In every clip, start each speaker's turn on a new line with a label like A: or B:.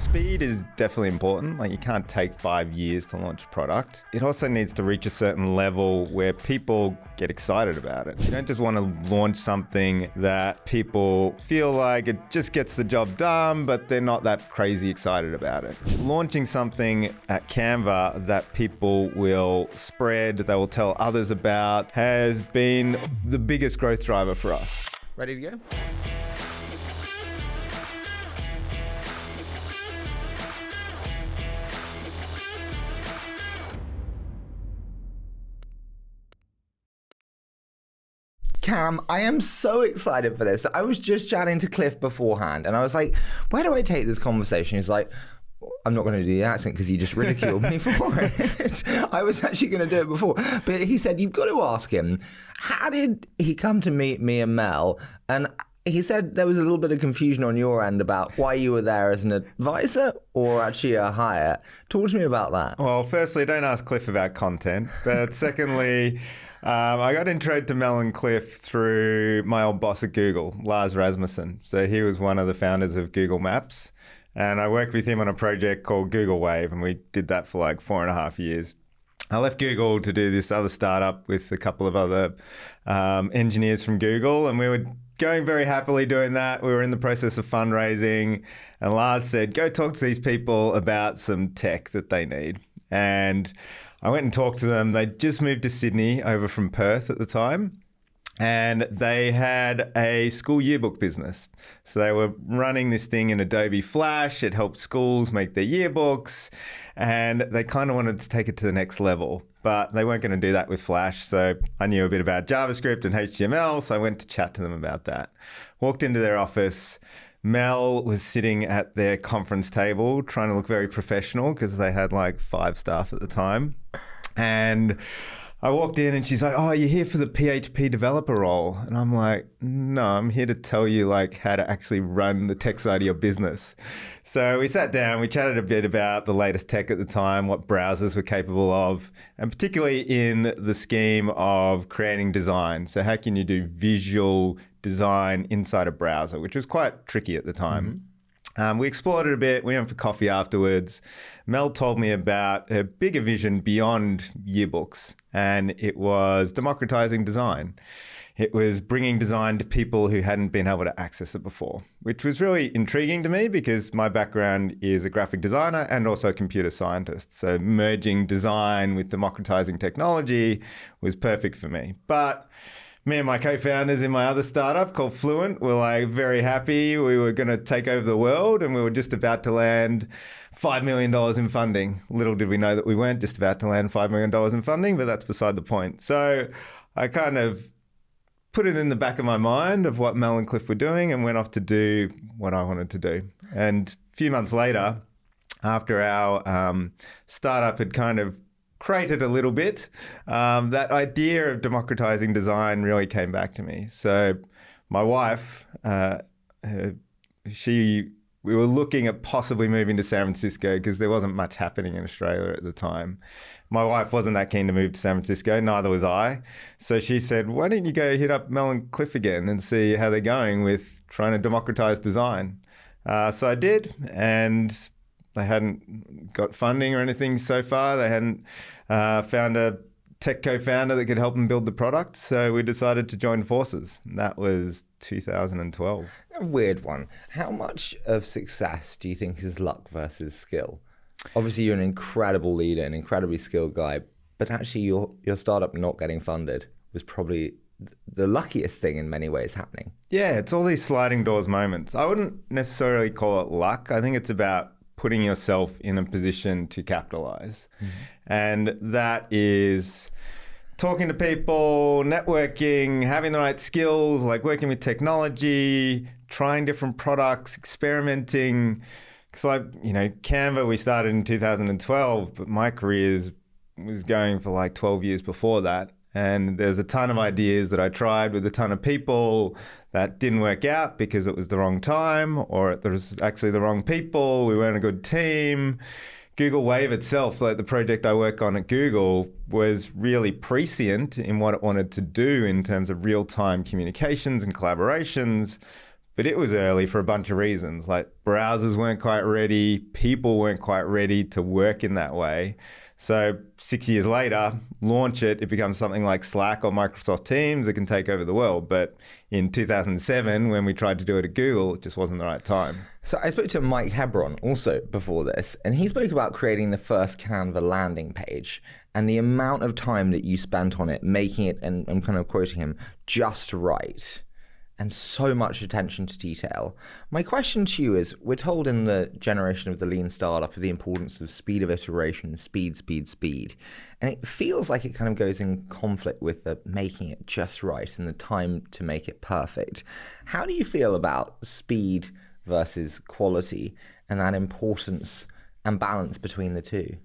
A: Speed is definitely important. Like, you can't take 5 years to launch a product. It also needs to reach a certain level where people get excited about it. You don't just want to launch something that people feel like it just gets the job done, but they're not that crazy excited about it. Launching something at Canva that people will spread, they will tell others about, has been the biggest growth driver for us. Ready to go?
B: Cam, I am so excited for this. I was just chatting to Cliff beforehand and I was like, where do I take this conversation? He's like, I'm not going to do the accent because you just ridiculed me for it. I was actually going to do it before. But he said, you've got to ask him, how did he come to meet me and Mel? And he said there was a little bit of confusion on your end about why you were there as an advisor or actually a hire. Talk to me about that.
A: Well, firstly, don't ask Cliff about content. But secondly, I got introduced to Mel and Cliff through my old boss at Google, Lars Rasmussen. So he was one of the founders of Google Maps. And I worked with him on a project called Google Wave, and we did that for like 4.5 years. I left Google to do this other startup with a couple of other engineers from Google, and we were going very happily doing that. We were in the process of fundraising, and Lars said, go talk to these people about some tech that they need. And I went and talked to them. They'd just moved to Sydney over from Perth at the time. And they had a school yearbook business. So they were running this thing in Adobe Flash. It helped schools make their yearbooks. And they kind of wanted to take it to the next level. But they weren't going to do that with Flash. So I knew a bit about JavaScript and HTML. So I went to chat to them about that. Walked into their office. Mel was sitting at their conference table trying to look very professional because they had like 5 staff at the time. And I walked in and she's like, oh, you're here for the PHP developer role. And I'm like, no, I'm here to tell you like how to actually run the tech side of your business. So we sat down, we chatted a bit about the latest tech at the time, what browsers were capable of, and particularly in the scheme of creating design. So how can you do visual design inside a browser, which was quite tricky at the time. Mm-hmm. We explored it a bit. We went for coffee afterwards. Mel told me about a bigger vision beyond yearbooks, and it was democratizing design. It was bringing design to people who hadn't been able to access it before, which was really intriguing to me because my background is a graphic designer and also a computer scientist. So merging design with democratizing technology was perfect for me. But me and my co-founders in my other startup called Fluent were like very happy. We were going to take over the world and we were just about to land $5 million in funding. Little did we know that we weren't just about to land $5 million in funding, but that's beside the point. So I kind of put it in the back of my mind of what Mel and Cliff were doing and went off to do what I wanted to do. And a few months later, after our startup had kind of created a little bit, that idea of democratizing design really came back to me. So my wife, we were looking at possibly moving to San Francisco because there wasn't much happening in Australia at the time. My wife wasn't that keen to move to San Francisco, neither was I. So she said, why don't you go hit up Mel and Cliff again and see how they're going with trying to democratize design? So I did, and they hadn't got funding or anything so far. They hadn't found a tech co-founder that could help them build the product. So we decided to join forces. And that was 2012.
B: A weird one. How much of success do you think is luck versus skill? Obviously, you're an incredible leader, an incredibly skilled guy, but actually your startup not getting funded was probably the luckiest thing in many ways happening.
A: Yeah, it's all these sliding doors moments. I wouldn't necessarily call it luck. I think it's about putting yourself in a position to capitalize. Mm-hmm. And that is talking to people, networking, having the right skills, like working with technology, trying different products, experimenting. Because Canva, we started in 2012, but my career was going for like 12 years before that. And there's a ton of ideas that I tried with a ton of people that didn't work out because it was the wrong time or there was actually the wrong people. We weren't a good team. Google Wave itself, like the project I work on at Google, was really prescient in what it wanted to do in terms of real-time communications and collaborations. But it was early for a bunch of reasons. Like browsers weren't quite ready, people weren't quite ready to work in that way. So 6 years later, launch it, it becomes something like Slack or Microsoft Teams that can take over the world. But in 2007, when we tried to do it at Google, it just wasn't the right time.
B: So I spoke to Mike Hebron also before this, and he spoke about creating the first Canva landing page and the amount of time that you spent on it, making it, and I'm kind of quoting him, just right. And so much attention to detail. My question to you is, we're told in the generation of the lean startup of the importance of speed of iteration, speed. And it feels like it kind of goes in conflict with the making it just right and the time to make it perfect. How do you feel about speed versus quality and that importance and balance between the two?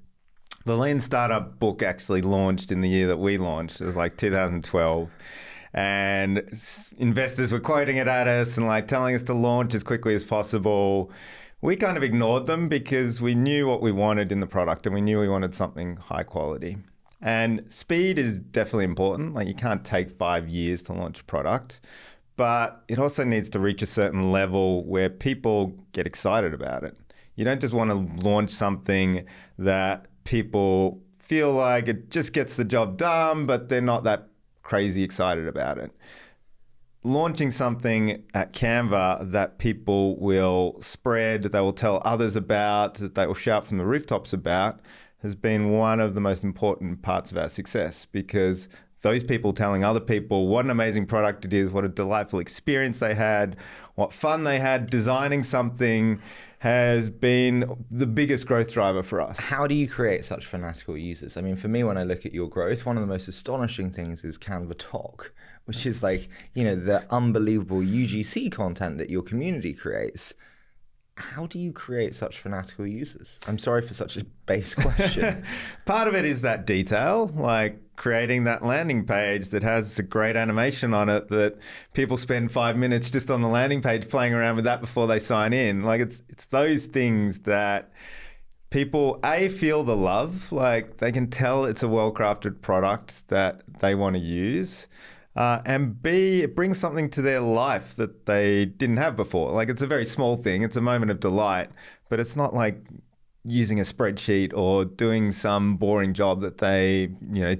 A: The Lean Startup book actually launched in the year that we launched. It was like 2012. And investors were quoting it at us and like telling us to launch as quickly as possible. We kind of ignored them because we knew what we wanted in the product and we knew we wanted something high quality. And speed is definitely important. Like you can't take 5 years to launch a product, but it also needs to reach a certain level where people get excited about it. You don't just want to launch something that people feel like it just gets the job done, but they're not that crazy excited about it. Launching something at Canva that people will spread, they will tell others about, that they will shout from the rooftops about, has been one of the most important parts of our success, because those people telling other people what an amazing product it is, what a delightful experience they had, what fun they had designing something, has been the biggest growth driver for us.
B: How do you create such fanatical users? I mean, for me, when I look at your growth, one of the most astonishing things is Canva Talk, which is like, you know, the unbelievable UGC content that your community creates. How do you create such fanatical users? I'm sorry for such a base question.
A: Part of it is that detail, like creating that landing page that has a great animation on it that people spend 5 minutes just on the landing page playing around with that before they sign in. Like it's those things that people, A, feel the love, like they can tell it's a well-crafted product that they want to use. And B, it brings something to their life that they didn't have before. Like it's a very small thing. It's a moment of delight, but it's not like using a spreadsheet or doing some boring job that they,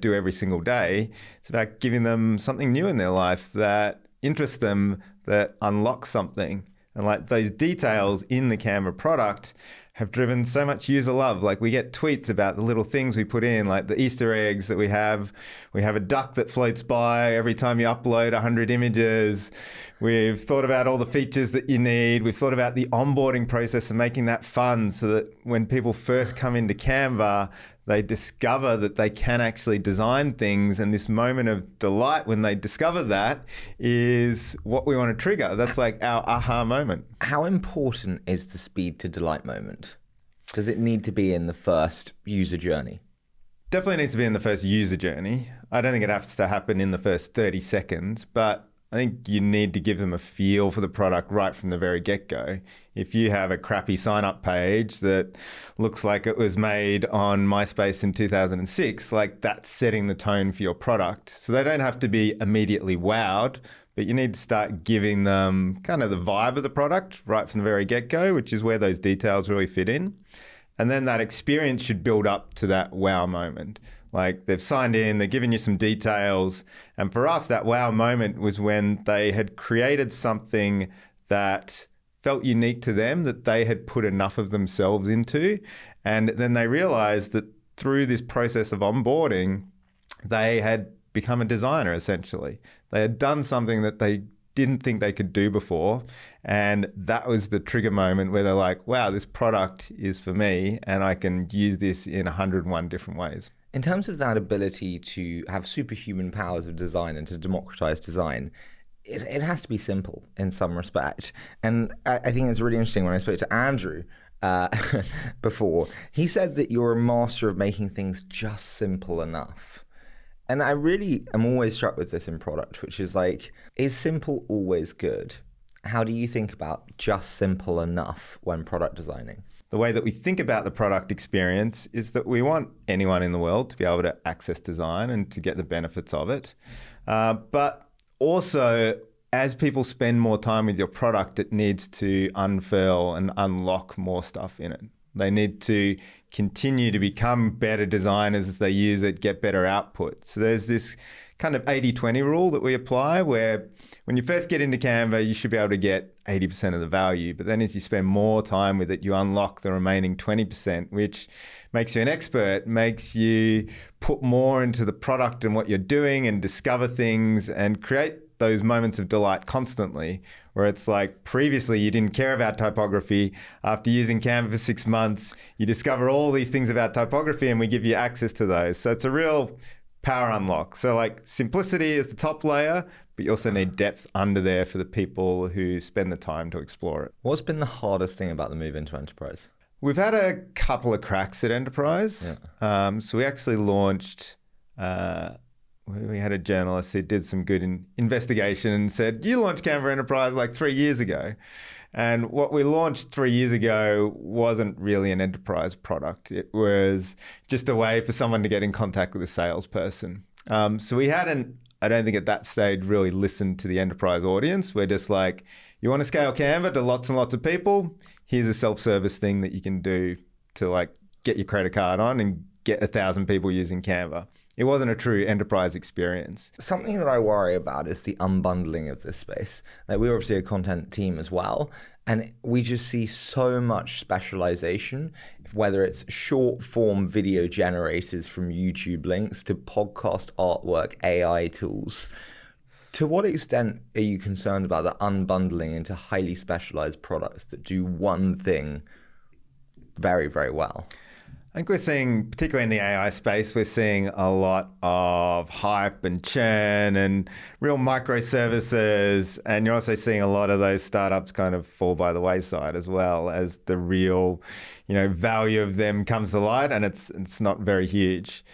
A: do every single day. It's about giving them something new in their life that interests them, that unlocks something. And like those details in the Canva product have driven so much user love. Like we get tweets about the little things we put in, like the Easter eggs that we have. We have a duck that floats by every time you upload 100 images. We've thought about all the features that you need. We've thought about the onboarding process and making that fun so that when people first come into Canva, they discover that they can actually design things. And this moment of delight when they discover that is what we want to trigger. That's like our aha moment.
B: How important is the speed to delight moment? Does it need to be in the first user journey?
A: Definitely needs to be in the first user journey. I don't think it has to happen in the first 30 seconds, but I think you need to give them a feel for the product right from the very get-go. If you have a crappy sign-up page that looks like it was made on MySpace in 2006, like that's setting the tone for your product. So they don't have to be immediately wowed, but you need to start giving them kind of the vibe of the product right from the very get-go, which is where those details really fit in. And then that experience should build up to that wow moment. Like they've signed in, they're giving you some details. And for us, that wow moment was when they had created something that felt unique to them, that they had put enough of themselves into. And then they realized that through this process of onboarding, they had become a designer, essentially. They had done something that they didn't think they could do before. And that was the trigger moment where they're like, wow, this product is for me and I can use this in 101 different ways.
B: In terms of that ability to have superhuman powers of design and to democratize design, it has to be simple in some respect. And I think it's really interesting when I spoke to Andrew before, he said that you're a master of making things just simple enough. And I really am always struck with this in product, which is like, is simple always good? How do you think about just simple enough when product designing?
A: The way that we think about the product experience is that we want anyone in the world to be able to access design and to get the benefits of it. But also, as people spend more time with your product, it needs to unfurl and unlock more stuff in it. They need to continue to become better designers as they use it, get better output. So there's this kind of 80-20 rule that we apply where when you first get into Canva, you should be able to get 80% of the value. But then as you spend more time with it, you unlock the remaining 20%, which makes you an expert, makes you put more into the product and what you're doing and discover things and create those moments of delight constantly, where it's like previously you didn't care about typography. After using Canva for 6 months, you discover all these things about typography and we give you access to those. So it's a real power unlock. So like simplicity is the top layer, but you also need depth under there for the people who spend the time to explore it.
B: What's been the hardest thing about the move into enterprise?
A: We've had a couple of cracks at enterprise. Yeah. So we actually launched... we had a journalist who did some good investigation and said, you launched Canva Enterprise like 3 years ago. And what we launched 3 years ago wasn't really an enterprise product. It was just a way for someone to get in contact with a salesperson. So we hadn't, I don't think at that stage, really listened to the enterprise audience. We're just like, you want to scale Canva to lots and lots of people? Here's a self-service thing that you can do to like get your credit card on and get 1,000 people using Canva. It wasn't a true enterprise experience.
B: Something that I worry about is the unbundling of this space. Like we're obviously a content team as well, and we just see so much specialization, whether it's short form video generators from YouTube links to podcast artwork, AI tools. To what extent are you concerned about the unbundling into highly specialized products that do one thing very, very well?
A: I think we're seeing, particularly in the AI space, we're seeing a lot of hype and churn and real microservices. And you're also seeing a lot of those startups kind of fall by the wayside as well as the real, value of them comes to light, and it's not very huge.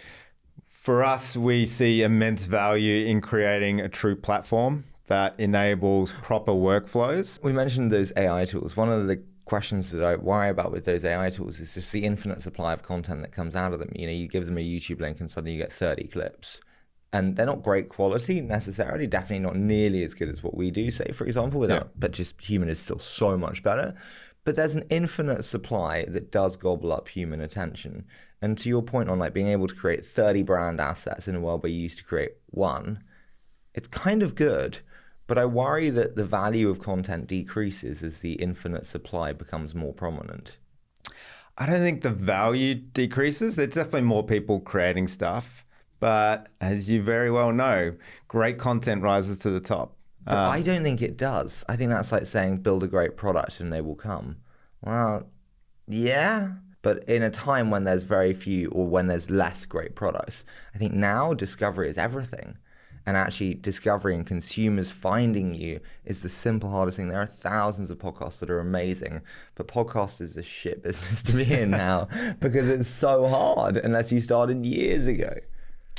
A: For us, we see immense value in creating a true platform that enables proper workflows.
B: We mentioned those AI tools. One of the questions that I worry about with those AI tools is just the infinite supply of content that comes out of them. You give them a YouTube link and suddenly you get 30 clips. And they're not great quality necessarily, definitely not nearly as good as what we do, say, for example, but just human is still so much better. But there's an infinite supply that does gobble up human attention. And to your point on like being able to create 30 brand assets in a world where you used to create one, it's kind of good. But I worry that the value of content decreases as the infinite supply becomes more prominent.
A: I don't think the value decreases. There's definitely more people creating stuff. But as you very well know, great content rises to the top.
B: But I don't think it does. I think that's like saying build a great product and they will come. Well, yeah. But in a time when there's very few or when there's less great products, I think now discovery is everything. And actually discovering consumers finding you is the simple hardest thing. There are thousands of podcasts that are amazing, but podcast is a shit business to be in now because it's so hard unless you started years ago.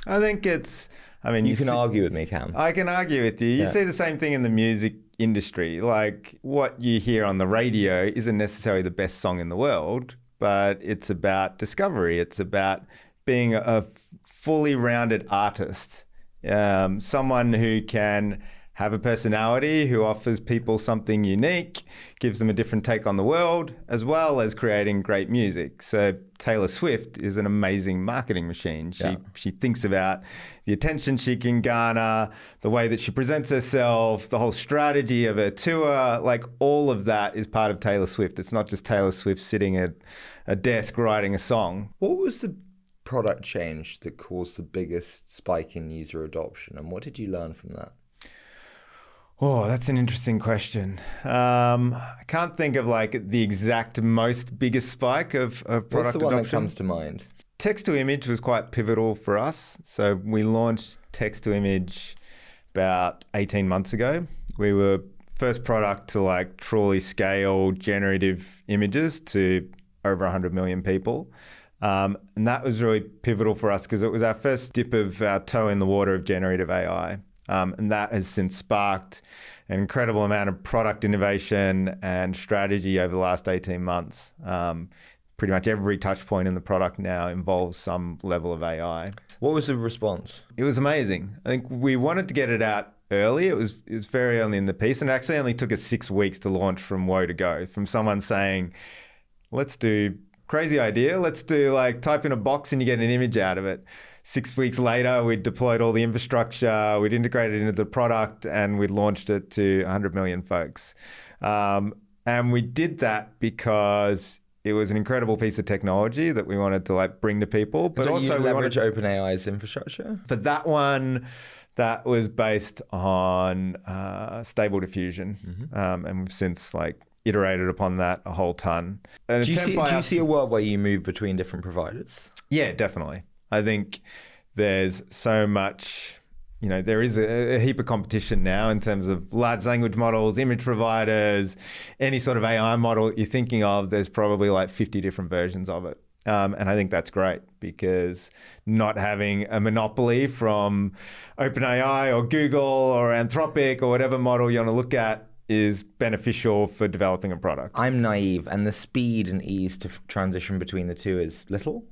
A: I think you
B: can argue with me, Cam.
A: I can argue with you. You see the same thing in the music industry. Like what you hear on the radio isn't necessarily the best song in the world, but it's about discovery. It's about being a fully rounded artist. Someone who can have a personality, who offers people something unique, gives them a different take on the world, as well as creating great music. So Taylor Swift is an amazing marketing machine. She thinks about the attention she can garner, the way that she presents herself, the whole strategy of her tour, like all of that is part of Taylor Swift. It's not just Taylor Swift sitting at a desk writing a song.
B: What was the product change that caused the biggest spike in user adoption, and what did you learn from that?
A: Oh, that's an interesting question. I can't think of like the exact biggest spike of product adoption.
B: What's the one that comes to mind?
A: Text to image was quite pivotal for us. So we launched text to image about 18 months ago. We were first product to like truly scale generative images to over 100 million people. And that was really pivotal for us because it was our first dip of our toe in the water of generative AI. And that has since sparked an incredible amount of product innovation and strategy over the last 18 months. Pretty much every touch point in the product now involves some level of AI.
B: What was the response?
A: It was amazing. I think we wanted to get it out early. It was very early in the piece, and it actually only took us 6 weeks to launch from woe to go. From someone saying, let's do crazy idea. Let's do like type in a box and you get an image out of it. 6 weeks later, we'd deployed all the infrastructure, we'd integrated it into the product, and we'd launched it to 100 million folks. And we did that because it was an incredible piece of technology that we wanted to like bring to people. But
B: so
A: also
B: you
A: we wanted
B: leverage OpenAI's infrastructure?
A: For that one, that was based on Stable Diffusion. And we've since like iterated upon that a whole ton.
B: Do you see a world where you move between different providers?
A: Yeah, definitely. I think there's so much, there is a heap of competition now in terms of large language models, image providers, any sort of AI model you're thinking of, there's probably like 50 different versions of it. And I think that's great because not having a monopoly from OpenAI or Google or Anthropic or whatever model you want to look at is beneficial for developing a product.
B: I'm naive, and the speed and ease to transition between the two is little?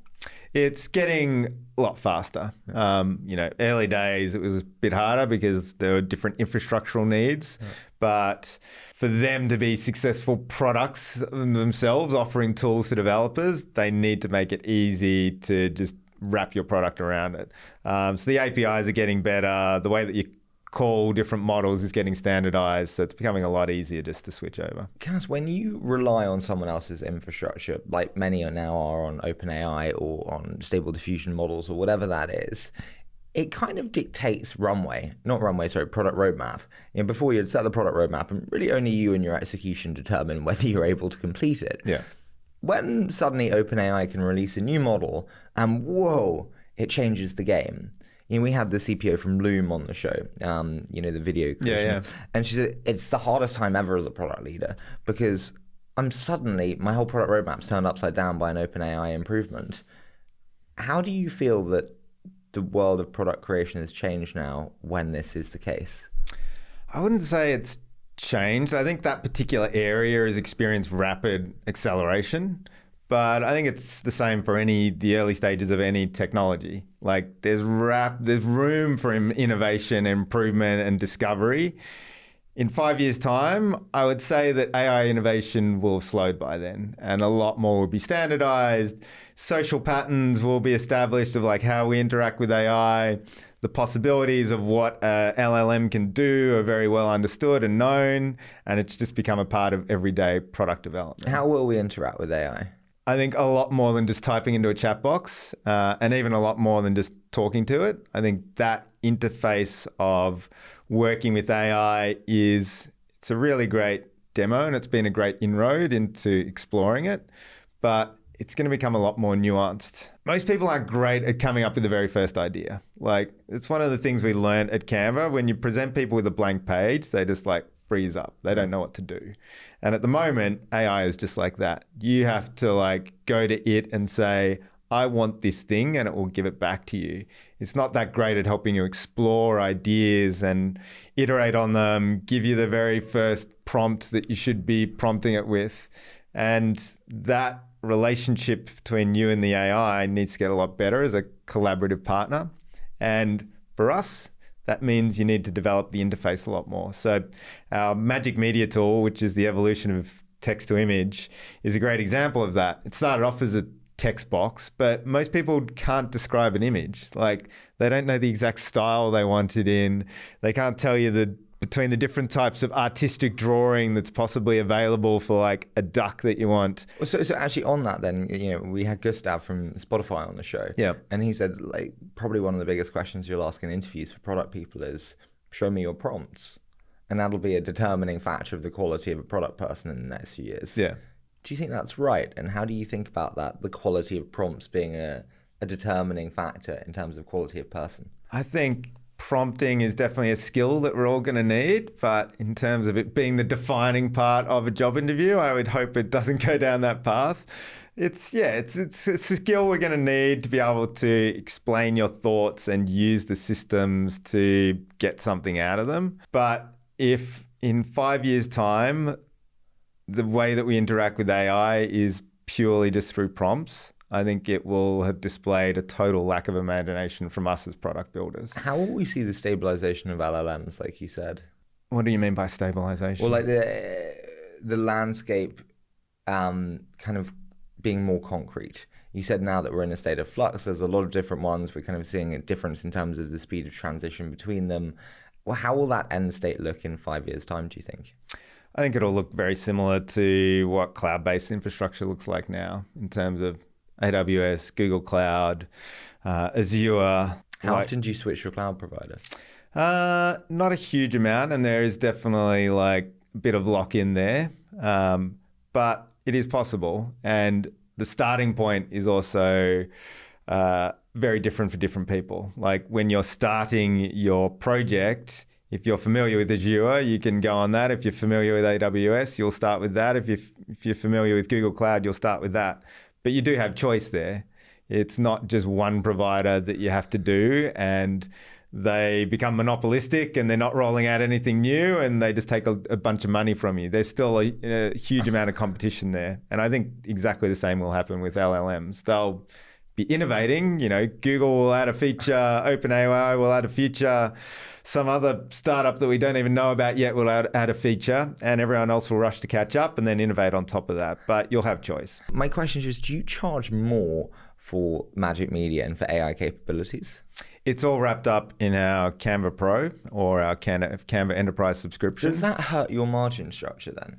A: It's getting a lot faster. Early days, it was a bit harder because there were different infrastructural needs. Yeah. But for them to be successful products themselves, offering tools to developers, they need to make it easy to just wrap your product around it. So the APIs are getting better. The way that you call different models is getting standardized, so it's becoming a lot easier just to switch over.
B: Kaz, when you rely on someone else's infrastructure, like many now are on OpenAI or on Stable Diffusion models or whatever that is, it kind of dictates product roadmap. Before you'd set the product roadmap, and really only you and your execution determine whether you're able to complete it. Yeah. When suddenly OpenAI can release a new model and whoa, it changes the game. We had the CPO from Loom on the show, the video creation. Yeah. And she said, it's the hardest time ever as a product leader because my whole product roadmap's turned upside down by an OpenAI improvement. How do you feel that the world of product creation has changed now when this is the case?
A: I wouldn't say it's changed. I think that particular area has experienced rapid acceleration. But I think it's the same for the early stages of any technology. Like there's room for innovation, improvement, and discovery. In 5 years' time, I would say that AI innovation will have slowed by then, and a lot more will be standardized. Social patterns will be established of like how we interact with AI. The possibilities of what LLM can do are very well understood and known, and it's just become a part of everyday product development.
B: How will we interact with AI?
A: I think a lot more than just typing into a chat box, and even a lot more than just talking to it. I think that interface of working with AI it's a really great demo, and it's been a great inroad into exploring it, but it's going to become a lot more nuanced. Most people aren't great at coming up with the very first idea. Like, it's one of the things we learned at Canva. When you present people with a blank page, they just like freeze up. They don't know what to do. And at the moment, AI is just like that. You have to like go to it and say, I want this thing, and it will give it back to you. It's not that great at helping you explore ideas and iterate on them, give you the very first prompt that you should be prompting it with. And that relationship between you and the AI needs to get a lot better as a collaborative partner. And for us, that means you need to develop the interface a lot more. So our Magic Media tool, which is the evolution of text to image, is a great example of that. It started off as a text box, but most people can't describe an image. Like, they don't know the exact style they want it in. They can't tell you between the different types of artistic drawing that's possibly available for like a duck that you want.
B: So actually on that then, we had Gustav from Spotify on the show. Yeah. And he said like probably one of the biggest questions you'll ask in interviews for product people is, show me your prompts. And that'll be a determining factor of the quality of a product person in the next few years. Yeah. Do you think that's right? And how do you think about that, the quality of prompts being a determining factor in terms of quality of person?
A: I think prompting is definitely a skill that we're all going to need, but in terms of it being the defining part of a job interview, I would hope it doesn't go down that path. It's a skill we're going to need to be able to explain your thoughts and use the systems to get something out of them. But if in 5 years' time, the way that we interact with AI is purely just through prompts, I think it will have displayed a total lack of imagination from us as product builders.
B: How will we see the stabilization of LLMs, like you said?
A: What do you mean by stabilization?
B: Well, like the landscape kind of being more concrete. You said now that we're in a state of flux. There's a lot of different ones. We're kind of seeing a difference in terms of the speed of transition between them. Well, how will that end state look in 5 years' time, do you think?
A: I think it'll look very similar to what cloud-based infrastructure looks like now in terms of AWS, Google Cloud, Azure.
B: How often do you switch your cloud provider?
A: Not a huge amount, and there is definitely like a bit of lock-in there, but it is possible. And the starting point is also very different for different people. Like when you're starting your project, if you're familiar with Azure, you can go on that. If you're familiar with AWS, you'll start with that. If you're familiar with Google Cloud, you'll start with that. But you do have choice there. It's not just one provider that you have to do, and they become monopolistic and they're not rolling out anything new and they just take a bunch of money from you. There's still a huge amount of competition there. And I think exactly the same will happen with LLMs. They'll be innovating. You know, Google will add a feature, OpenAI will add a feature, some other startup that we don't even know about yet will add a feature, and everyone else will rush to catch up and then innovate on top of that. But you'll have choice.
B: My question is, do you charge more for Magic Media and for AI capabilities?
A: It's all wrapped up in our Canva Pro or our Canva Enterprise subscription.
B: Does that hurt your margin structure then?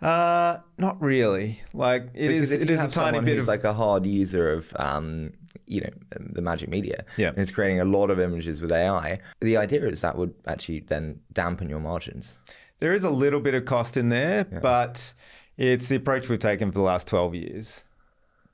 A: Not really. Like it is a tiny bit of
B: like a hard user of the Magic Media.
A: Yeah.
B: And it's creating a lot of images with AI. The idea is that would actually then dampen your margins.
A: There is a little bit of cost in there, but it's the approach we've taken for the last 12 years.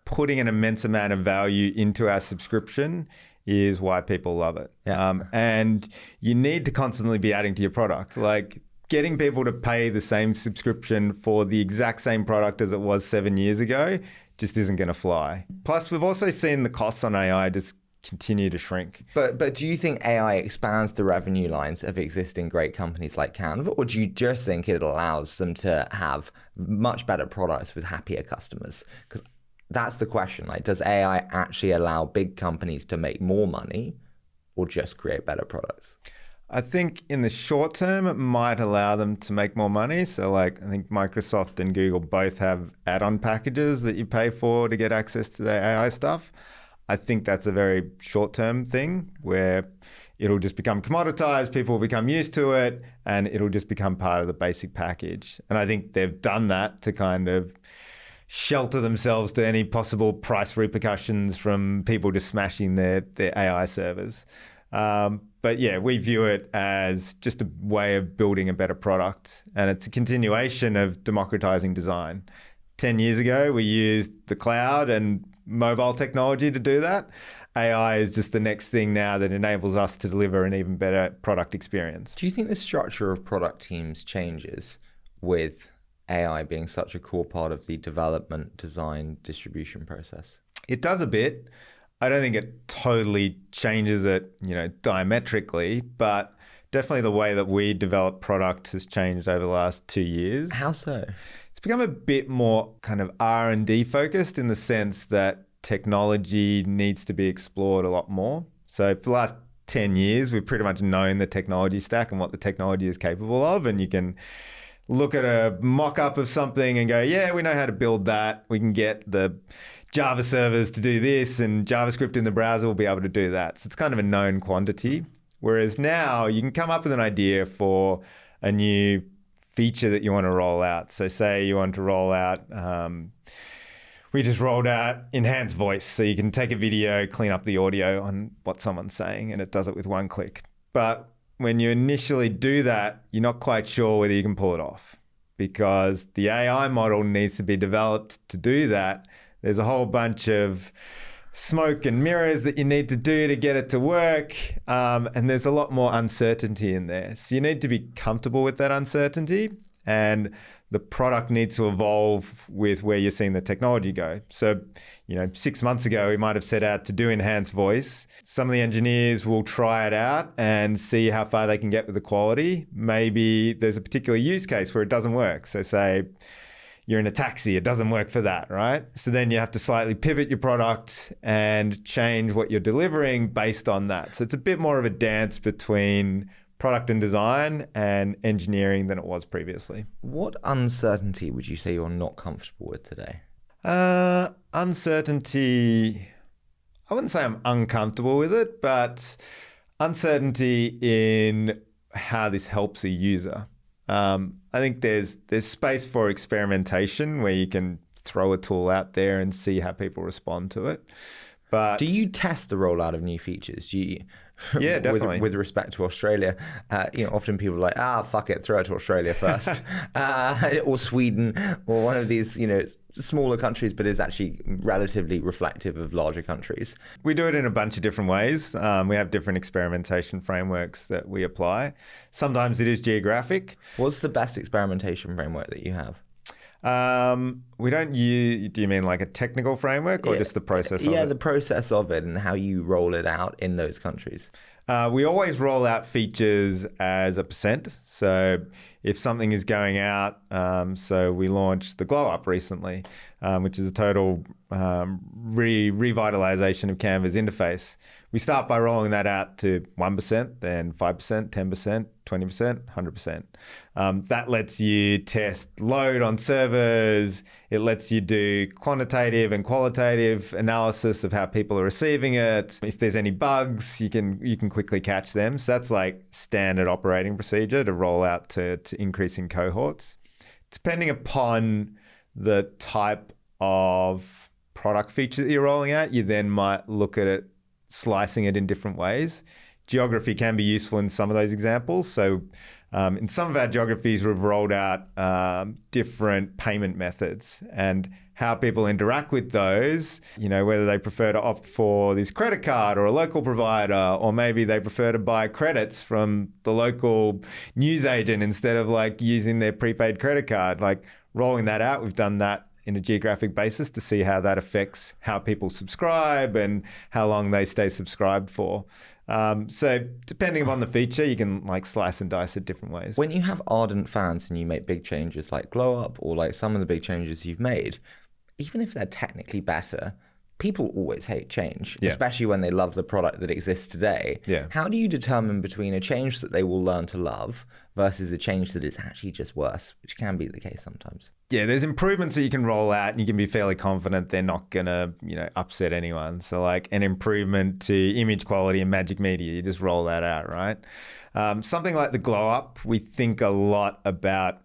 A: Putting an immense amount of value into our subscription is why people love it.
B: Yeah.
A: And you need to constantly be adding to your product. Like getting people to pay the same subscription for the exact same product as it was 7 years ago just isn't going to fly. Plus, we've also seen the costs on AI just continue to shrink.
B: But do you think AI expands the revenue lines of existing great companies like Canva, or do you just think it allows them to have much better products with happier customers? Because that's the question. Like, does AI actually allow big companies to make more money or just create better products?
A: I think in the short term, it might allow them to make more money. So like, I think Microsoft and Google both have add-on packages that you pay for to get access to their AI stuff. I think that's a very short-term thing where it'll just become commoditized, people will become used to it, and it'll just become part of the basic package. And I think they've done that to kind of shelter themselves to any possible price repercussions from people just smashing their AI servers. But yeah, we view it as just a way of building a better product, and it's a continuation of democratizing design. 10 years ago, we used the cloud and mobile technology to do that. AI is just the next thing now that enables us to deliver an even better product experience.
B: Do you think the structure of product teams changes with AI being such a core part of the development, design, distribution process?
A: It does a bit. I don't think it totally changes it, diametrically, but definitely the way that we develop products has changed over the last 2 years.
B: How so?
A: It's become a bit more kind of R&D focused in the sense that technology needs to be explored a lot more. So for the last 10 years, we've pretty much known the technology stack and what the technology is capable of, and you can look at a mock-up of something and go, yeah, we know how to build that. We can get the Java servers to do this, and JavaScript in the browser will be able to do that. So it's kind of a known quantity. Whereas now you can come up with an idea for a new feature that you want to roll out. So say you want to roll out, we just rolled out enhanced voice. So you can take a video, clean up the audio on what someone's saying, and it does it with one click. But when you initially do that, you're not quite sure whether you can pull it off because the AI model needs to be developed to do that. There's a whole bunch of smoke and mirrors that you need to do to get it to work. And there's a lot more uncertainty in there. So you need to be comfortable with that uncertainty, and the product needs to evolve with where you're seeing the technology go. So, 6 months ago, we might have set out to do enhanced voice. Some of the engineers will try it out and see how far they can get with the quality. Maybe there's a particular use case where it doesn't work. So say, you're in a taxi, it doesn't work for that, right? So then you have to slightly pivot your product and change what you're delivering based on that. So it's a bit more of a dance between product and design and engineering than it was previously.
B: What uncertainty would you say you're not comfortable with today?
A: Uncertainty, I wouldn't say I'm uncomfortable with it, but uncertainty in how this helps a user. I think there's space for experimentation where you can throw a tool out there and see how people respond to it. But
B: do you test the rollout of new features? Do you?
A: Yeah, definitely.
B: With respect to Australia, often people are like, fuck it, throw it to Australia first, or Sweden, or one of these, smaller countries, but is actually relatively reflective of larger countries.
A: We do it in a bunch of different ways. We have different experimentation frameworks that we apply. Sometimes it is geographic.
B: What's the best experimentation framework that you have?
A: We don't use, do you mean like a technical framework or just the process of it?
B: Yeah, the process of it and how you roll it out in those countries.
A: We always roll out features as a percent. So if something is going out, so we launched the Glow Up recently, which is a total revitalization of Canva's interface. We start by rolling that out to 1%, then 5%, 10%, 20%, 100%. That lets you test load on servers. It lets you do quantitative and qualitative analysis of how people are receiving it. If there's any bugs, you can quickly catch them. So that's like standard operating procedure to roll out to increasing cohorts. Depending upon the type of product feature that you're rolling out, you then might look at it, slicing it in different ways. Geography can be useful in some of those examples. So in some of our geographies, we've rolled out different payment methods and how people interact with those, whether they prefer to opt for this credit card or a local provider, or maybe they prefer to buy credits from the local news agent instead of like using their prepaid credit card. Like rolling that out, we've done that in a geographic basis to see how that affects how people subscribe and how long they stay subscribed for. So depending upon the feature, you can like slice and dice it different ways.
B: When you have ardent fans and you make big changes like Glow Up or like some of the big changes you've made, even if they're technically better, people always hate change, especially when they love the product that exists today.
A: Yeah.
B: How do you determine between a change that they will learn to love versus a change that is actually just worse, which can be the case sometimes?
A: Yeah, there's improvements that you can roll out and you can be fairly confident they're not going to, upset anyone. So like an improvement to image quality and magic media, you just roll that out, right? Something like the Glow Up, we think a lot about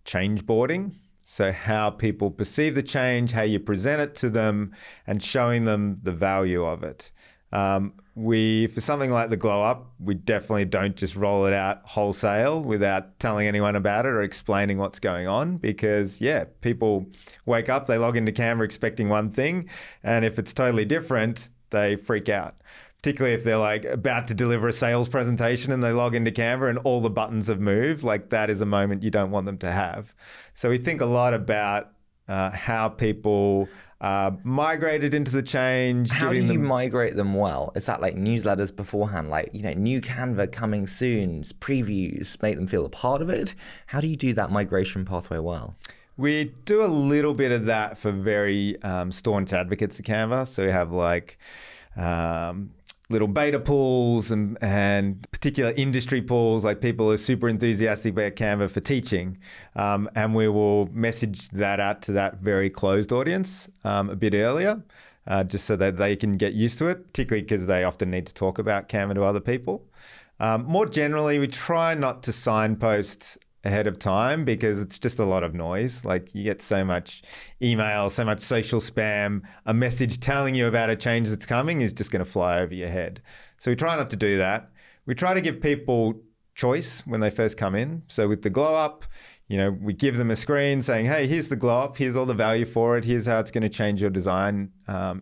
A: change boarding. So how people perceive the change, how you present it to them, and showing them the value of it. For something like the Glow Up, we definitely don't just roll it out wholesale without telling anyone about it or explaining what's going on, because people wake up, they log into Canva expecting one thing, and if it's totally different, they freak out. Particularly if they're like about to deliver a sales presentation and they log into Canva and all the buttons have moved, like that is a moment you don't want them to have. So we think a lot about how people migrated into the change.
B: How do you migrate them well? Is that like newsletters beforehand, like, new Canva coming soon, previews, make them feel a part of it? How do you do that migration pathway well?
A: We do a little bit of that for very staunch advocates of Canva. So we have like little beta pools and particular industry pools, like people are super enthusiastic about Canva for teaching. And we will message that out to that very closed audience a bit earlier, just so that they can get used to it, particularly because they often need to talk about Canva to other people. More generally, we try not to signpost ahead of time because it's just a lot of noise. Like you get so much email, so much social spam, a message telling you about a change that's coming is just going to fly over your head. So we try not to do that. We try to give people choice when they first come in. So with the Glow Up, we give them a screen saying, hey, here's the Glow Up, here's all the value for it, here's how it's going to change your design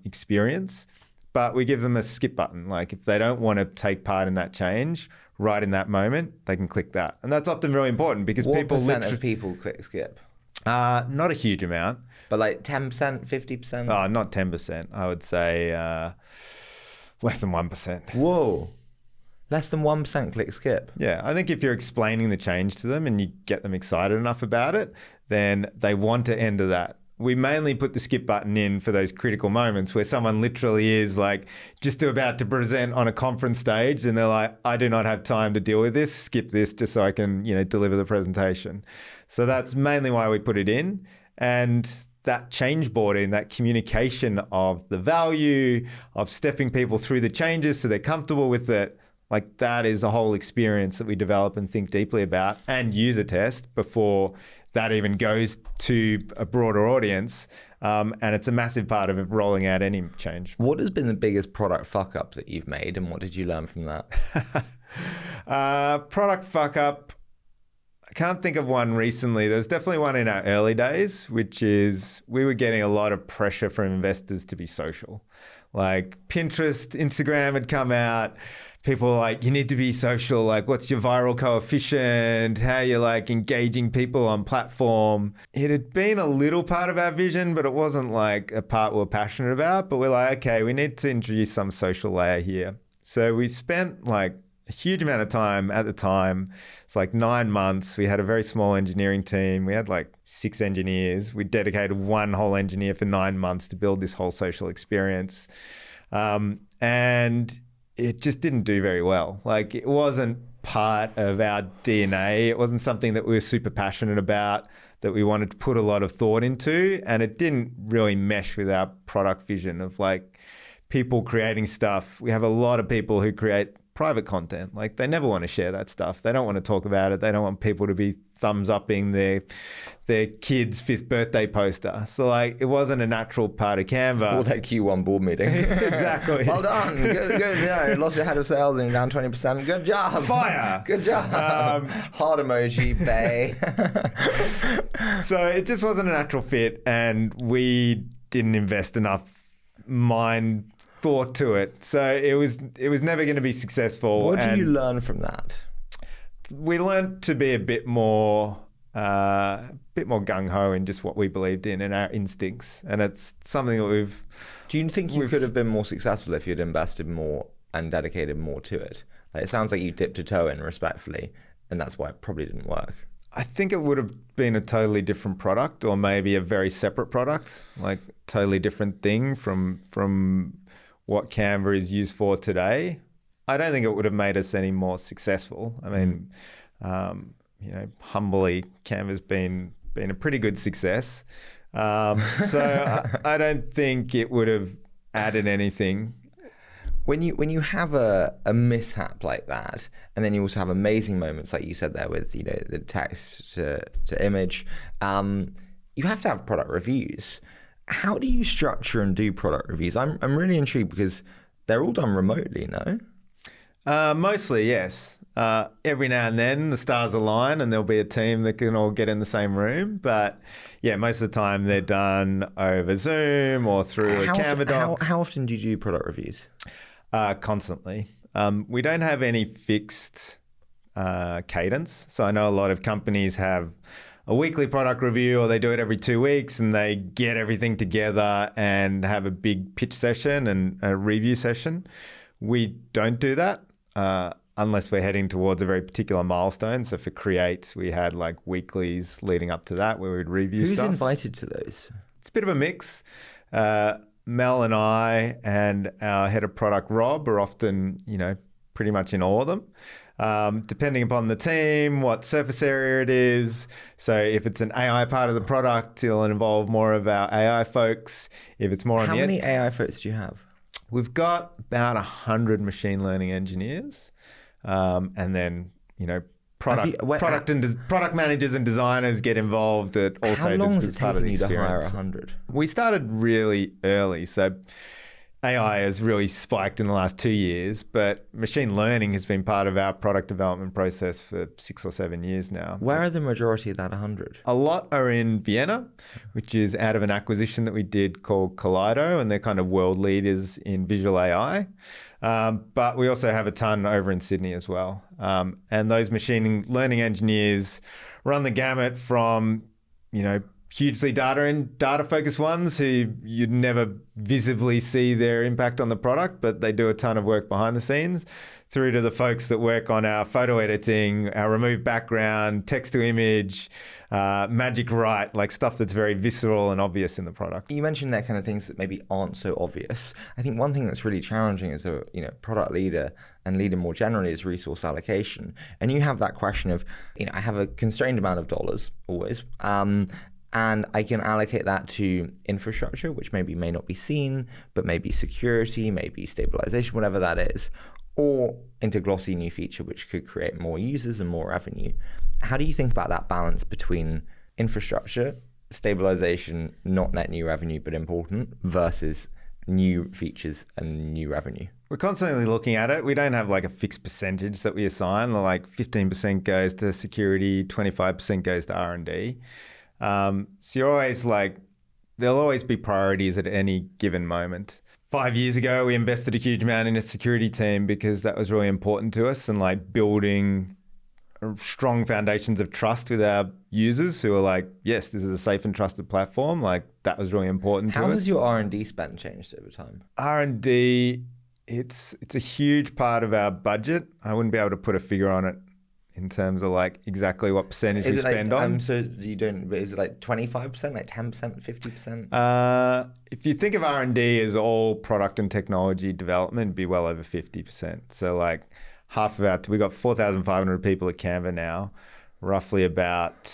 A: experience. But we give them a skip button. Like if they don't want to take part in that change right in that moment, they can click that. And that's often really important because
B: what
A: people
B: percent of people click skip?
A: Not a huge amount.
B: But like 10%, 50%?
A: Oh, not 10%. I would say less than 1%.
B: Whoa. Less than 1% click skip.
A: Yeah, I think if you're explaining the change to them and you get them excited enough about it, then they want to enter that. We mainly put the skip button in for those critical moments where someone literally is like just about to present on a conference stage and they're like, I do not have time to deal with this, skip this just so I can, deliver the presentation. So that's mainly why we put it in. And that change boarding, that communication of the value, of stepping people through the changes so they're comfortable with it, like that is a whole experience that we develop and think deeply about and user test before that even goes to a broader audience. And it's a massive part of rolling out any change.
B: What has been the biggest product fuck up that you've made and what did you learn from that?
A: Product fuck up. I can't think of one recently. There's definitely one in our early days, which is we were getting a lot of pressure from investors to be social. Like Pinterest, Instagram had come out. People were like, you need to be social. Like, what's your viral coefficient? How you're like engaging people on platform. It had been a little part of our vision, but it wasn't like a part we were passionate about. But we're like, okay, we need to introduce some social layer here. So we spent like a huge amount of time at the time. It's like 9 months. We had a very small engineering team. We had like 6 engineers. We dedicated one whole engineer for 9 months to build this whole social experience. And it just didn't do very well. Like it wasn't part of our DNA. It wasn't something that we were super passionate about, that we wanted to put a lot of thought into. And it didn't really mesh with our product vision of like people creating stuff. We have a lot of people who create private content. Like they never want to share that stuff. They don't want to talk about it. They don't want people to be thumbs upping their kid's 5th birthday poster. So like it wasn't a natural part of Canva.
B: Or that Q1 board meeting.
A: Exactly.
B: Well done. Good. Lost your head of sales and down 20%. Good job.
A: Fire.
B: Good job. Heart emoji, bay.
A: So it just wasn't a natural fit and we didn't invest enough mind thought to it. So it was never going to be successful.
B: What do you learn from that?
A: We learned to be a bit more gung-ho in just what we believed in and our instincts. And it's something that
B: Do you think you could have been more successful if you'd invested more and dedicated more to it? Like, it sounds like you dipped a toe in respectfully, and that's why it probably didn't work.
A: I think it would have been a totally different product or maybe a very separate product, like totally different thing from what Canva is used for today. I don't think it would have made us any more successful. I mean, humbly, Canva's been a pretty good success. So I don't think it would have added anything.
B: When you have a mishap like that, and then you also have amazing moments like you said there with the text to image, you have to have product reviews. How do you structure and do product reviews? I'm really intrigued because they're all done remotely, no?
A: Mostly, yes. Every now and then the stars align and there'll be a team that can all get in the same room. But yeah, most of the time they're done over Zoom or through a Canva doc.
B: How often do you do product reviews?
A: Constantly. We don't have any fixed cadence. So I know a lot of companies have a weekly product review or they do it every 2 weeks and they get everything together and have a big pitch session and a review session. We don't do that unless we're heading towards a very particular milestone. So for Create, we had like weeklies leading up to that where we'd review stuff.
B: Who's invited to those?
A: It's a bit of a mix. Mel and I and our head of product, Rob, are often, pretty much in all of them. Depending upon the team, what surface area it is. So if it's an AI part of the product, it'll involve more of our AI folks. If it's more on the
B: How many AI folks do you have?
A: We've got about 100 machine learning engineers. And then, product managers and designers get involved at all stages.
B: How long is it taking you to hire 100?
A: We started really early. So AI has really spiked in the last 2 years, but machine learning has been part of our product development process for 6 or 7 years now.
B: Where are the majority of that 100?
A: A lot are in Vienna, which is out of an acquisition that we did called Kaleido, and they're kind of world leaders in visual AI. But we also have a ton over in Sydney as well. And those machine learning engineers run the gamut from, hugely data focused ones who you'd never visibly see their impact on the product, but they do a ton of work behind the scenes, through to the folks that work on our photo editing, our remove background, text to image, magic write, like stuff that's very visceral and obvious in the product.
B: You mentioned there kind of things that maybe aren't so obvious. I think one thing that's really challenging as a product leader and leader more generally is resource allocation. And you have that question of, I have a constrained amount of dollars always. And I can allocate that to infrastructure, which maybe may not be seen, but maybe security, maybe stabilization, whatever that is, or into glossy new feature, which could create more users and more revenue. How do you think about that balance between infrastructure, stabilization, not net new revenue, but important, versus new features and new revenue?
A: We're constantly looking at it. We don't have like a fixed percentage that we assign. Like 15% goes to security, 25% goes to R&D. So you're always like, there'll always be priorities at any given moment. 5 years ago, we invested a huge amount in a security team because that was really important to us, and like building strong foundations of trust with our users who are like, yes, this is a safe and trusted platform. Like that was really important to us.
B: How has your R&D spend changed over time?
A: R&D, it's a huge part of our budget. I wouldn't be able to put a figure on it in terms of like exactly what percentage we spend on.
B: So you don't, is it like 25%, like 10%, 50%?
A: If you think of R&D as all product and technology development, it'd be well over 50%. So like half of we got 4,500 people at Canva now. Roughly about,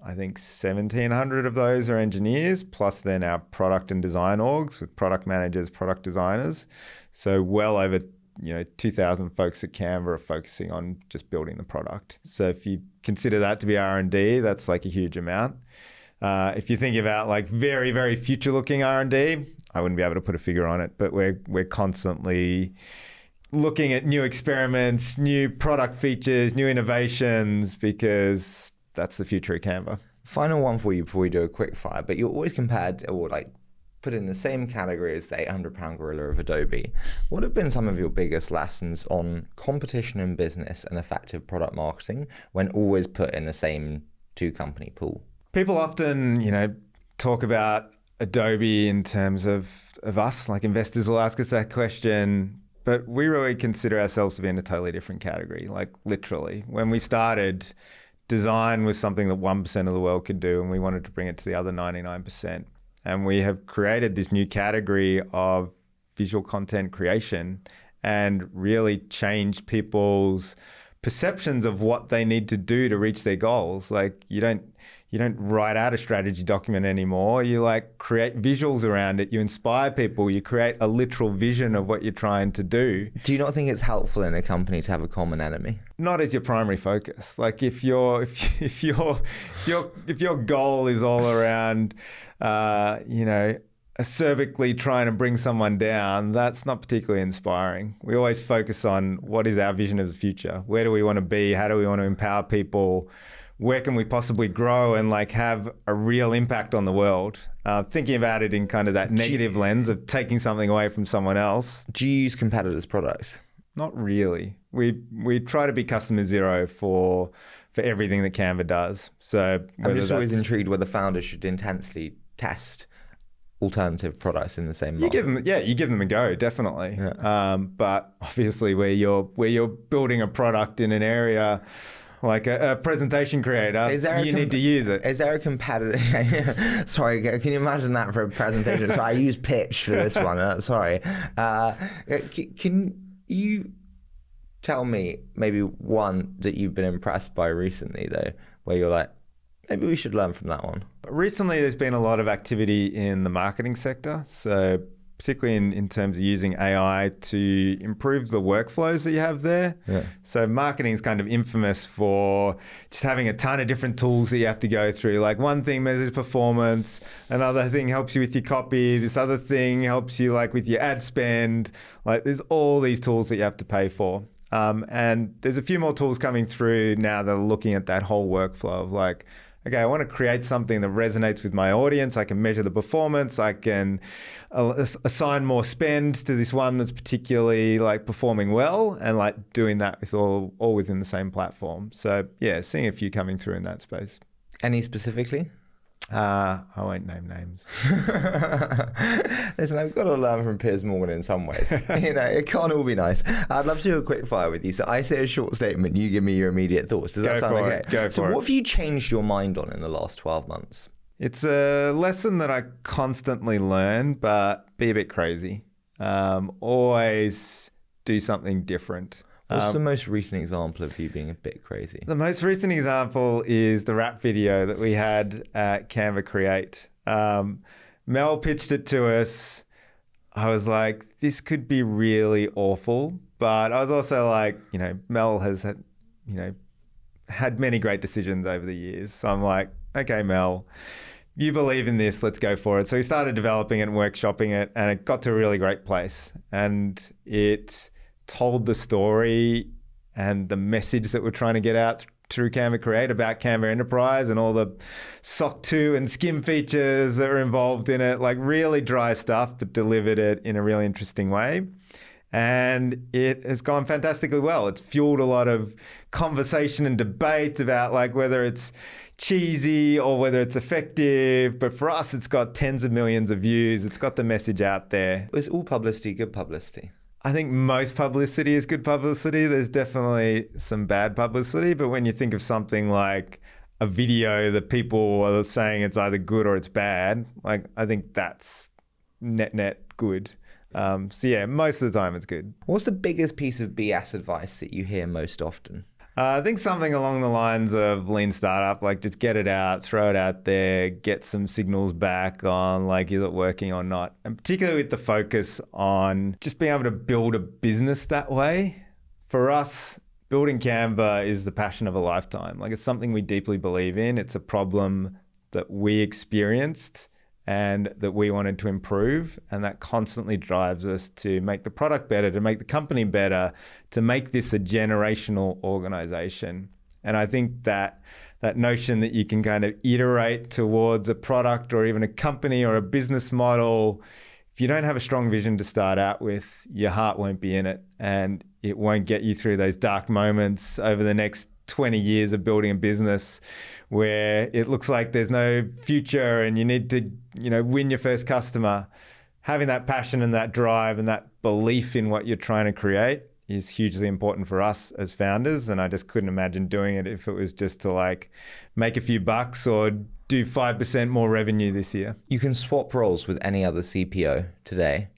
A: I think 1,700 of those are engineers, plus then our product and design orgs with product managers, product designers. So well over 2,000 folks at Canva are focusing on just building the product. So if you consider that to be R&D, that's like a huge amount. If you think about like very, very future-looking R&D, I wouldn't be able to put a figure on it, but we're constantly looking at new experiments, new product features, new innovations, because that's the future of Canva.
B: Final one for you before we do a quick fire, but you're always compared or like put in the same category as the 800-pound gorilla of Adobe. What have been some of your biggest lessons on competition in business and effective product marketing when always put in the same two-company pool?
A: People often, talk about Adobe in terms of us, like investors will ask us that question, but we really consider ourselves to be in a totally different category, like literally. When we started, design was something that 1% of the world could do, and we wanted to bring it to the other 99%. And we have created this new category of visual content creation and really changed people's perceptions of what they need to do to reach their goals. Like you don't write out a strategy document anymore. You like create visuals around it. You inspire people. You create a literal vision of what you're trying to do.
B: Do you not think it's helpful in a company to have a common enemy?
A: Not as your primary focus. Like if your goal is all around, acervically trying to bring someone down, that's not particularly inspiring. We always focus on what is our vision of the future? Where do we want to be? How do we want to empower people? Where can we possibly grow and like have a real impact on the world? Thinking about it in kind of that negative lens of taking something away from someone else.
B: Do you use competitors' products?
A: Not really. We try to be customer zero for everything that Canva does. So
B: I'm just always intrigued whether founders should intensely test alternative products in the same market.
A: You give them a go, definitely. Yeah. But obviously where you're building a product in an area like a presentation creator, you need to use it.
B: Is there a competitor? Sorry, can you imagine that for a presentation? So I use pitch for this one. Sorry. Can you tell me maybe one that you've been impressed by recently, though, where you're like, maybe we should learn from that one?
A: Recently, there's been a lot of activity in the marketing sector. So particularly in terms of using AI to improve the workflows that you have there. Yeah. So marketing is kind of infamous for just having a ton of different tools that you have to go through. Like one thing measures performance, another thing helps you with your copy, this other thing helps you like with your ad spend. Like there's all these tools that you have to pay for. And there's a few more tools coming through now that are looking at that whole workflow of like, okay, I want to create something that resonates with my audience. I can measure the performance. I can assign more spend to this one that's particularly like performing well, and like doing that with all within the same platform. So yeah, seeing a few coming through in that space.
B: Any specifically?
A: I won't name names.
B: Listen, I've got to learn from Piers Morgan in some ways. It can't all be nice. I'd love to do a quick fire with you. So I say a short statement, you give me your immediate thoughts. Does that sound okay?
A: Go for it.
B: So what have you changed your mind on in the last 12 months?
A: It's a lesson that I constantly learn, but be a bit crazy. Always do something different.
B: What's the most recent example of you being a bit crazy?
A: The most recent example is the rap video that we had at Canva Create. Mel pitched it to us. I was like, this could be really awful. But I was also like, Mel has had many great decisions over the years. So I'm like, okay, Mel, you believe in this, let's go for it. So we started developing it and workshopping it, and it got to a really great place. And it told the story and the message that we're trying to get out through Canva Create about Canva Enterprise and all the SOC 2 and skim features that are involved in it, like really dry stuff, but delivered it in a really interesting way. And it has gone fantastically well. It's fueled a lot of conversation and debate about like whether it's cheesy or whether it's effective. But for us, it's got tens of millions of views. It's got the message out there.
B: Is all publicity good publicity?
A: I think most publicity is good publicity. There's definitely some bad publicity. But when you think of something like a video that people are saying it's either good or it's bad, like I think that's net good. So yeah, most of the time it's good.
B: What's the biggest piece of BS advice that you hear most often?
A: I think something along the lines of lean startup, like just get it out, throw it out there, get some signals back on like, is it working or not? And particularly with the focus on just being able to build a business that way. For us, building Canva is the passion of a lifetime. Like it's something we deeply believe in. It's a problem that we experienced and that we wanted to improve. And that constantly drives us to make the product better, to make the company better, to make this a generational organization. And I think that notion that you can kind of iterate towards a product or even a company or a business model, if you don't have a strong vision to start out with, your heart won't be in it and it won't get you through those dark moments over the next 20 years of building a business where it looks like there's no future and you need to, win your first customer. Having that passion and that drive and that belief in what you're trying to create is hugely important for us as founders. And I just couldn't imagine doing it if it was just to like make a few bucks or do 5% more revenue this year.
B: You can swap roles with any other CPO today.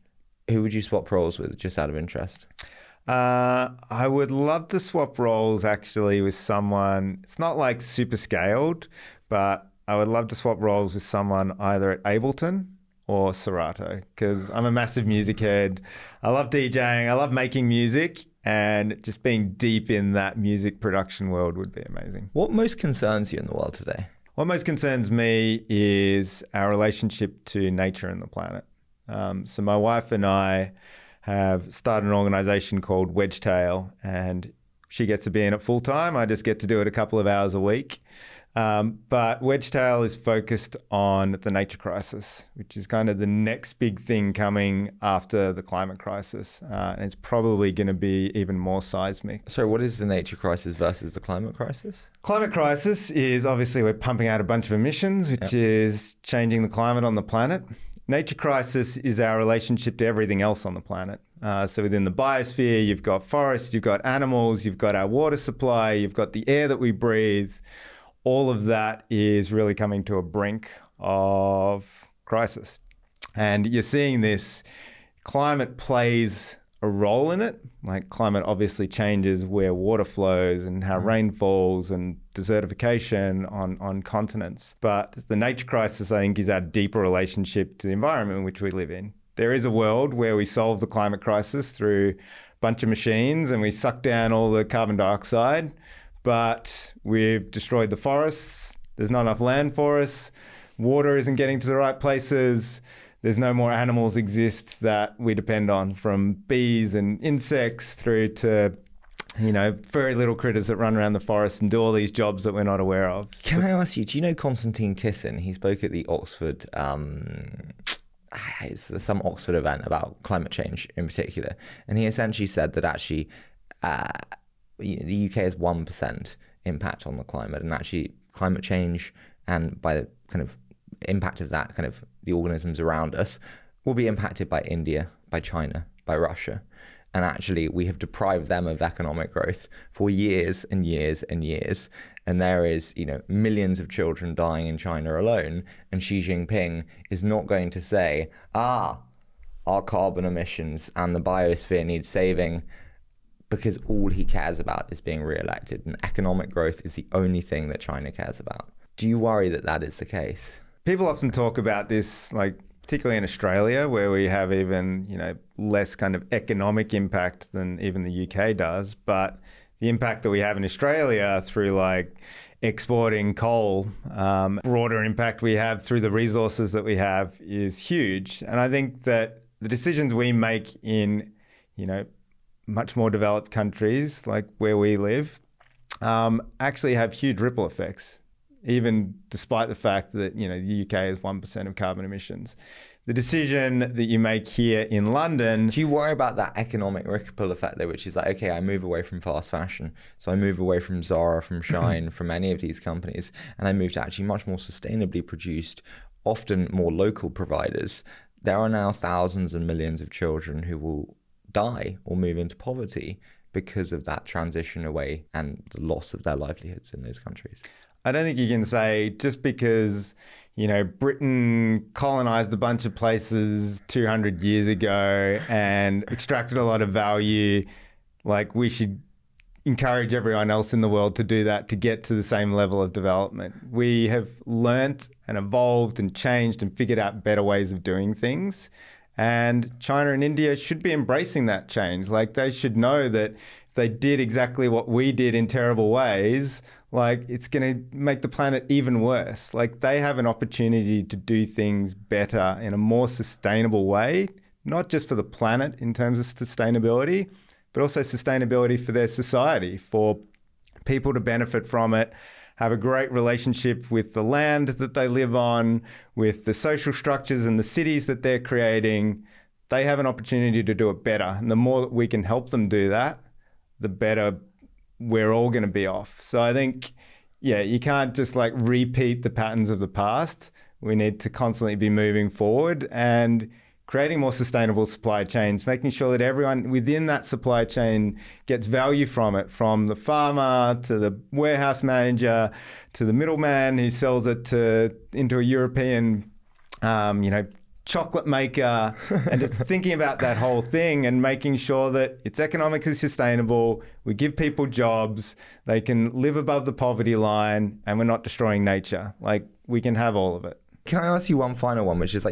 B: Who would you swap roles with, just out of interest?
A: I would love to swap roles actually with someone. It's not like super scaled, but I would love to swap roles with someone either at Ableton or Serato, because I'm a massive music head. I love DJing. I love making music, and just being deep in that music production world would be amazing.
B: What most concerns you in the world today?
A: What most concerns me is our relationship to nature and the planet. So my wife and I have started an organization called Wedgetail, and she gets to be in it full time. I just get to do it a couple of hours a week. But Wedgetail is focused on the nature crisis, which is kind of the next big thing coming after the climate crisis. And it's probably going to be even more seismic.
B: So what is the nature crisis versus the climate crisis?
A: Climate crisis is obviously we're pumping out a bunch of emissions, which is changing the climate on the planet. Nature crisis is our relationship to everything else on the planet. So within the biosphere, you've got forests, you've got animals, you've got our water supply, you've got the air that we breathe. All of that is really coming to a brink of crisis. And you're seeing this, climate plays a role in it. Like climate obviously changes where water flows and how rain falls and desertification on continents. But the nature crisis, I think, is our deeper relationship to the environment in which we live in. There is a world where we solve the climate crisis through a bunch of machines and we suck down all the carbon dioxide, but we've destroyed the forests. There's not enough land for us. Water isn't getting to the right places. There's no more animals exist that we depend on, from bees and insects through to, very little critters that run around the forest and do all these jobs that we're not aware of.
B: Can I ask you, do you know Konstantin Kissin? He spoke at the Oxford, some Oxford event about climate change in particular. And he essentially said that actually the UK has 1% impact on the climate, and actually climate change, and by the kind of impact of that, kind of the organisms around us, will be impacted by India, by China, by Russia. And actually, we have deprived them of economic growth for years and years and years. And there is, millions of children dying in China alone. And Xi Jinping is not going to say, our carbon emissions and the biosphere need saving, because all he cares about is being re-elected. And economic growth is the only thing that China cares about. Do you worry that that is the case?
A: People often talk about this, particularly in Australia, where we have even, less kind of economic impact than even the UK does. But the impact that we have in Australia through exporting coal, broader impact we have through the resources that we have is huge. And I think that the decisions we make in, much more developed countries like where we live, actually have huge ripple effects, even despite the fact that, the UK is 1% of carbon emissions. The decision that you make here in London...
B: Do you worry about that economic ripple effect though, which is okay, I move away from fast fashion. So I move away from Zara, from Shine, from any of these companies, and I move to actually much more sustainably produced, often more local providers. There are now thousands and millions of children who will die or move into poverty because of that transition away and the loss of their livelihoods in those countries.
A: I don't think you can say just because, Britain colonized a bunch of places 200 years ago and extracted a lot of value, we should encourage everyone else in the world to do that to get to the same level of development. We have learnt and evolved and changed and figured out better ways of doing things. And China and India should be embracing that change. They should know that if they did exactly what we did in terrible ways, it's going to make the planet even worse. They have an opportunity to do things better in a more sustainable way, not just for the planet in terms of sustainability, but also sustainability for their society, for people to benefit from it, have a great relationship with the land that they live on, with the social structures and the cities that they're creating. They have an opportunity to do it better. And the more that we can help them do that, the better we're all going to be off. So I think, you can't just repeat the patterns of the past. We need to constantly be moving forward and creating more sustainable supply chains, making sure that everyone within that supply chain gets value from it, from the farmer to the warehouse manager to the middleman who sells it into a European, chocolate maker, and just thinking about that whole thing and making sure that it's economically sustainable, we give people jobs, they can live above the poverty line, and we're not destroying nature. We can have all of it.
B: Can I ask you one final one, which is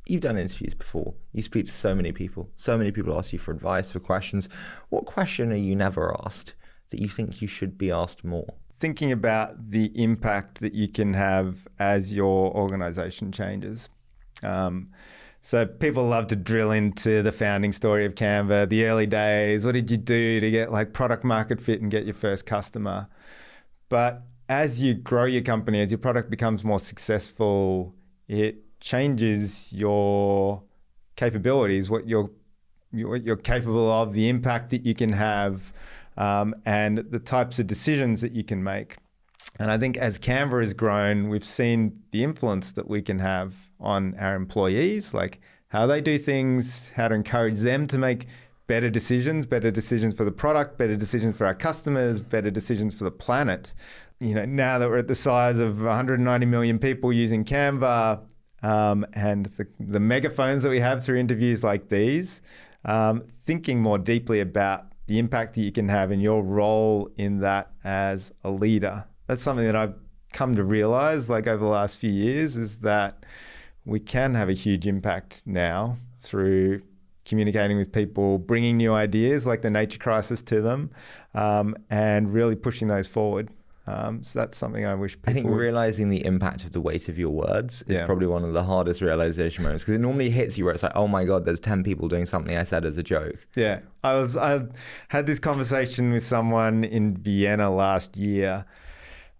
B: you've done interviews before. You speak to so many people. So many people ask you for advice, for questions. What question are you never asked that you think you should be asked more?
A: Thinking about the impact that you can have as your organization changes. So people love to drill into the founding story of Canva, the early days. What did you do to get product market fit and get your first customer? But as you grow your company, as your product becomes more successful, it changes your capabilities, what you're capable of, the impact that you can have, and the types of decisions that you can make. And I think as Canva has grown, we've seen the influence that we can have on our employees, how they do things, how to encourage them to make better decisions for the product, better decisions for our customers, better decisions for the planet. Now that we're at the size of 190 million people using Canva, and the megaphones that we have through interviews like these, thinking more deeply about the impact that you can have and your role in that as a leader. That's something that I've come to realize over the last few years, is that we can have a huge impact now through communicating with people, bringing new ideas like the nature crisis to them, and really pushing those forward. So that's something I wish people
B: I think realizing the impact of the weight of your words is probably one of the hardest realization moments, because it normally hits you where it's oh my God, there's 10 people doing something I said as a joke.
A: Yeah. I had this conversation with someone in Vienna last year.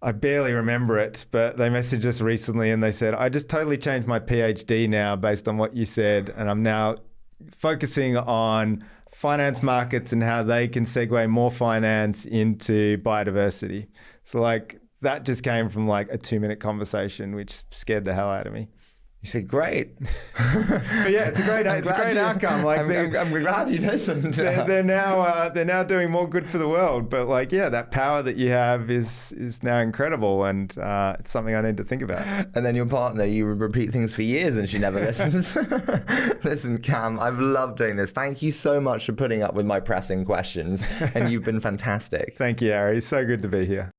A: I barely remember it, but they messaged us recently and they said, I just totally changed my PhD now based on what you said, and I'm now focusing on finance markets and how they can segue more finance into biodiversity. So that just came from like a 2-minute conversation, which scared the hell out of me.
B: You said, great.
A: But yeah, it's a great outcome. Like
B: I'm glad you listened.
A: They're now doing more good for the world. But like, yeah, that power that you have is now incredible, and it's something I need to think about.
B: And then your partner, you repeat things for years and she never listens. Listen, Cam, I've loved doing this. Thank you so much for putting up with my pressing questions, and you've been fantastic.
A: Thank you, Harry. So good to be here.